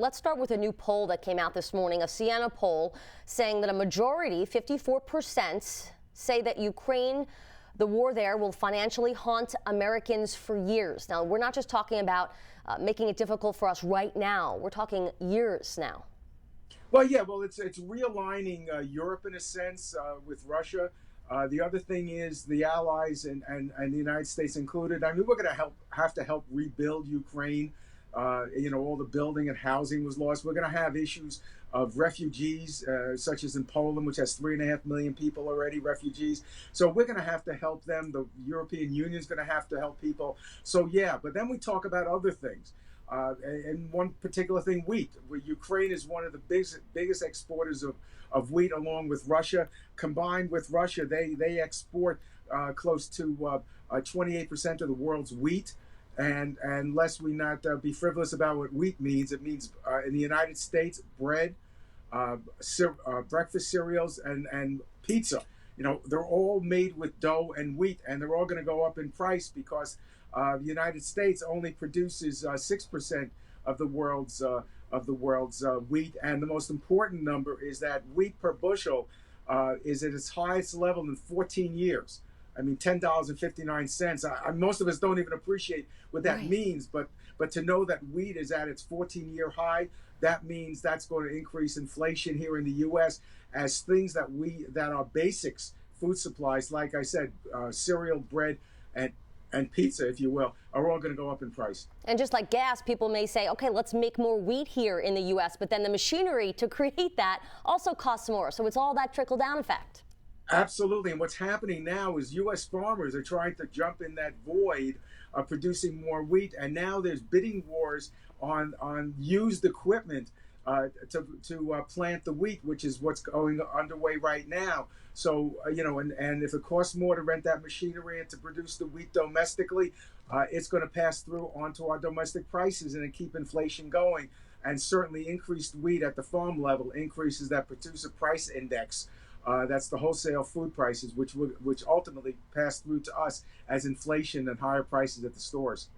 let's start with a new poll that came out this morning, a Siena poll saying that a majority, 54%, say that Ukraine, the war there, will financially haunt Americans for years. Now, we're not just talking about making it difficult for us right now. We're talking years now. Well, yeah, well, it's realigning Europe in a sense with Russia. The other thing is the allies and the United States included. I mean, we're going to have to help rebuild Ukraine. All the building and housing was lost. We're going to have issues of refugees, such as in Poland, which has 3.5 million people already, refugees. So we're going to have to help them. The European Union is going to have to help people. So, yeah, but then we talk about other things. And one particular thing, wheat. Where Ukraine is one of the biggest exporters of wheat, along with Russia. Combined with Russia, they export close to 28% of the world's wheat. And lest we not be frivolous about what wheat means, it means in the United States, bread, breakfast cereals, and pizza. They're all made with dough and wheat, and they're all going to go up in price because the United States only produces 6% of the world's wheat, and the most important number is that wheat per bushel is at its highest level in 14 years. I mean, $10.59. Most of us don't even appreciate what that means, but to know that wheat is at its 14-year high, that means that's going to increase inflation here in the U.S. as things that are basics, food supplies, like I said, cereal, bread, and pizza, if you will, are all going to go up in price. And just like gas, people may say, okay, let's make more wheat here in the U.S., but then the machinery to create that also costs more. So it's all that trickle-down effect. Absolutely. And what's happening now is U.S. farmers are trying to jump in that void of producing more wheat. And now there's bidding wars on used equipment to plant the wheat, which is what's going underway right now. So, and if it costs more to rent that machinery and to produce the wheat domestically, it's going to pass through onto our domestic prices and keep inflation going. And certainly increased wheat at the farm level increases that producer price index. That's the wholesale food prices, which ultimately pass through to us as inflation and higher prices at the stores.